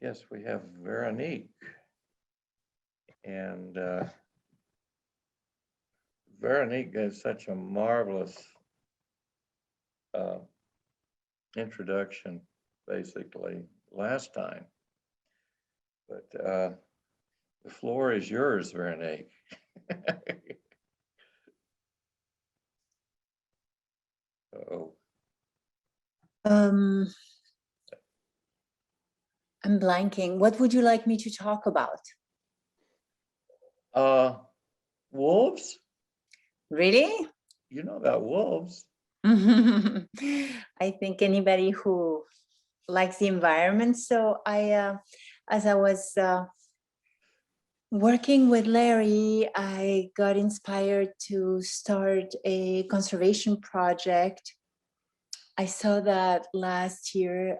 Yes, we have Veronique. And Veronique gave such a marvelous uh, introduction, basically, last time. But the floor is yours, Veronique. Oh, Um, I'm blanking. What would you like me to talk about? wolves? Really? You know about wolves. I think anybody who likes the environment. So as I was working with Larry, I got inspired to start a conservation project. I saw that last year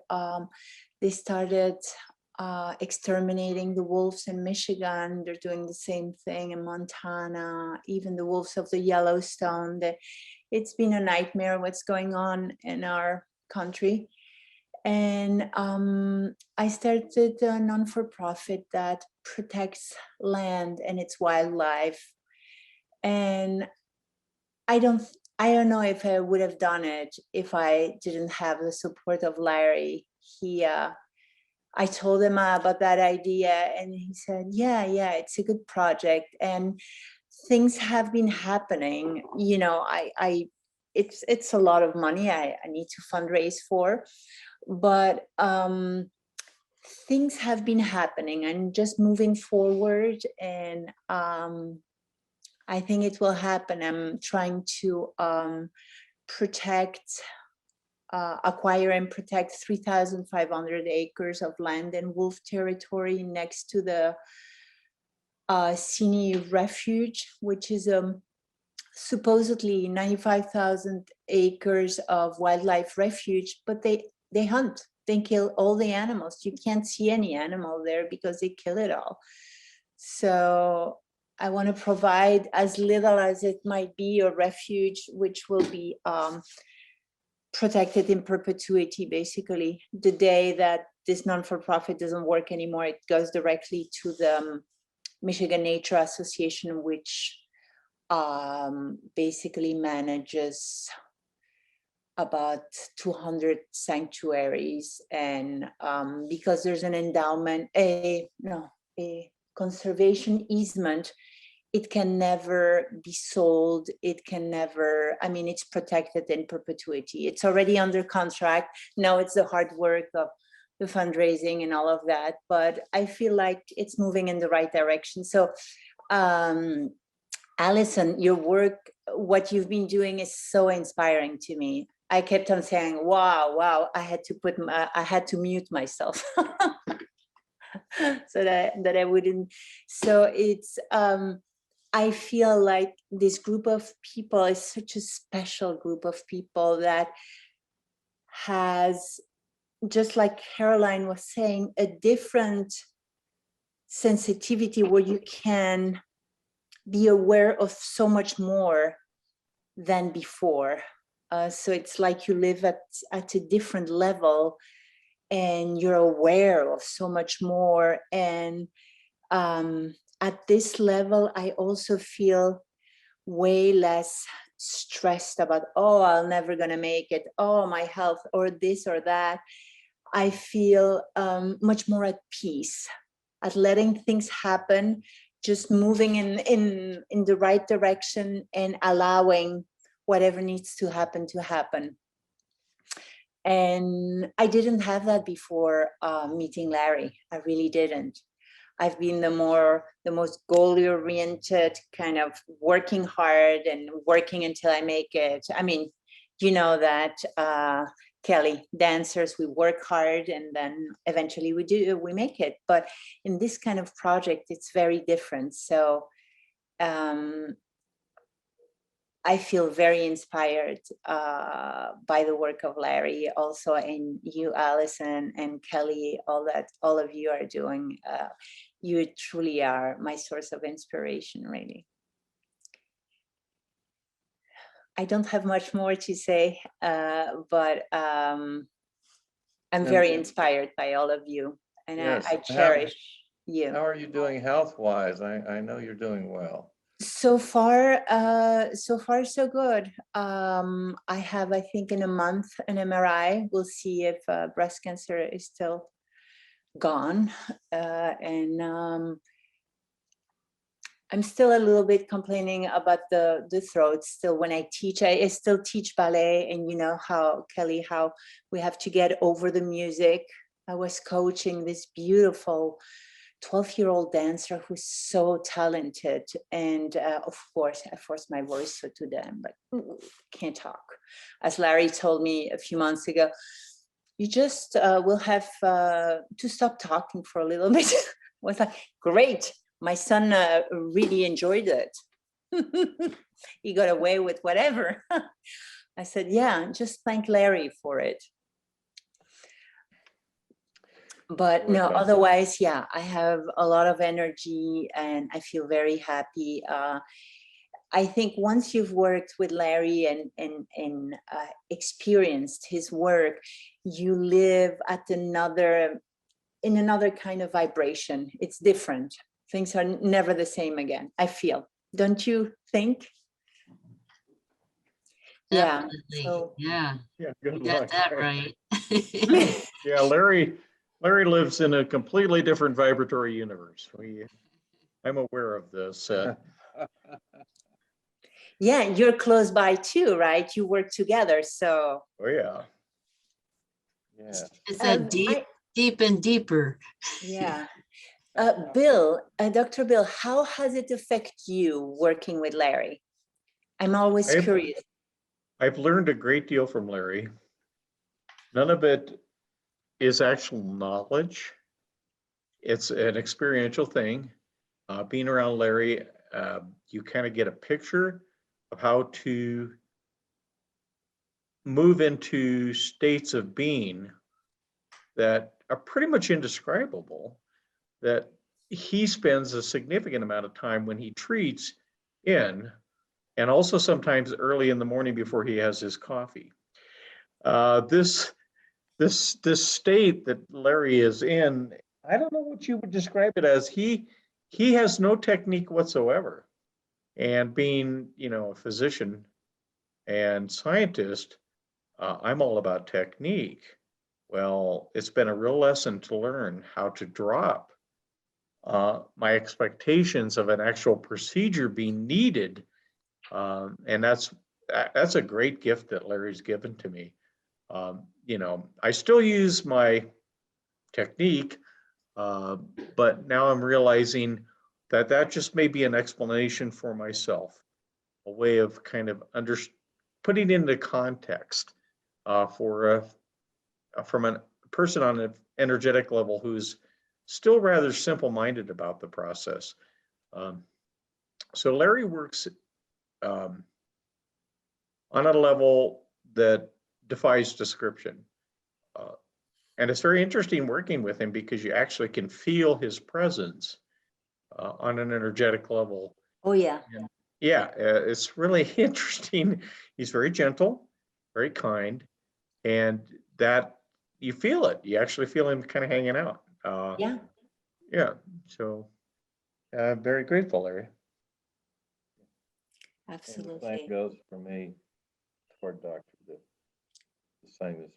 they started exterminating the wolves in Michigan. They're doing the same thing in Montana, even the wolves of the Yellowstone. It's been a nightmare what's going on in our country. And I started a non-for-profit that protects land and its wildlife. And I don't know if I would have done it if I didn't have the support of Larry. I told him about that idea and he said, yeah, it's a good project. And things have been happening. You know, it's a lot of money I need to fundraise for, but things have been happening and just moving forward. And I think it will happen. I'm trying to acquire and protect 3,500 acres of land in wolf territory next to the Sini Refuge, which is supposedly 95,000 acres of wildlife refuge, but they hunt. They kill all the animals. You can't see any animal there because they kill it all. So I want to provide as little as it might be a refuge, which will be protected in perpetuity. Basically, the day that this non-for-profit doesn't work anymore, it goes directly to the Michigan Nature Association, which basically manages about 200 sanctuaries. And because there's an endowment, a conservation easement, it can never be sold. It can never, I mean, it's protected in perpetuity. It's already under contract. Now it's the hard work of the fundraising and all of that, but I feel like it's moving in the right direction. So Allison, your work, what you've been doing is so inspiring to me. I kept on saying, wow, I had to mute myself so that I wouldn't. So it's, I feel like this group of people is such a special group of people that has, just like Caroline was saying, a different sensitivity where you can be aware of so much more than before. So it's like you live at a different level and you're aware of so much more. And at this level, I also feel way less stressed about, oh, I'm never gonna make it, oh, my health, or this or that. I feel much more at peace, at letting things happen, just moving in the right direction and allowing whatever needs to happen to happen. And I didn't have that before meeting Larry. I really didn't. I've been the most goal-oriented, kind of working hard and working until I make it. I mean, you know that, Kelly, dancers, we work hard and then eventually we make it. But in this kind of project, it's very different. So I feel very inspired by the work of Larry, also, and you, Allison, and Kelly, all of you are doing. You truly are my source of inspiration, really. I don't have much more to say, but I'm very inspired by all of you. and Yes. I cherish you. How are you doing health-wise? I know you're doing well. So far, so good. I have, I think, in a month an MRI. We'll see if breast cancer is still gone, and I'm still a little bit complaining about the throat. Still, when I teach, I still teach ballet, and you know how, Kelly, how we have to get over the music. I was coaching this beautiful 12-year-old dancer who's so talented, and of course I forced my voice to them, but can't talk. As Larry told me a few months ago, you just will have to stop talking for a little bit. Was like, great. My son really enjoyed it. He got away with whatever. I said, yeah, just thank Larry for it. But no, otherwise, yeah, I have a lot of energy and I feel very happy. I think once you've worked with Larry and experienced his work, you live at in another kind of vibration. It's different. Things are never the same again, I feel. Don't you think? Definitely. Yeah. So, Yeah. Yeah, You good got luck. that right. Yeah, Larry lives in a completely different vibratory universe. I'm aware of this. yeah, you're close by too, right? You work together, so. Oh yeah. Yeah. It's a deep, I, deep and deeper. yeah. Bill, Dr. Bill, how has it affected you working with Larry? I'm always curious. I've learned a great deal from Larry. None of it is actual knowledge. It's an experiential thing. Being around Larry, you kind of get a picture of how to move into states of being that are pretty much indescribable, that he spends a significant amount of time when he treats in, and also sometimes early in the morning before he has his coffee. This state that Larry is in, I don't know what you would describe it as. He has no technique whatsoever. And being, a physician and scientist, I'm all about technique. Well, it's been a real lesson to learn how to drop my expectations of an actual procedure being needed. And that's a great gift that Larry's given to me. I still use my technique, but now I'm realizing that just may be an explanation for myself, a way of kind of putting into context from a person on an energetic level who's still rather simple-minded about the process. So Larry works on a level that defies description. And it's very interesting working with him because you actually can feel his presence on an energetic level. Oh, yeah. And yeah, it's really interesting. He's very gentle, very kind, and that you feel it. You actually feel him kind of hanging out. Yeah. Yeah, so very grateful, Larry. And the same Absolutely. goes for me for Dr. The same is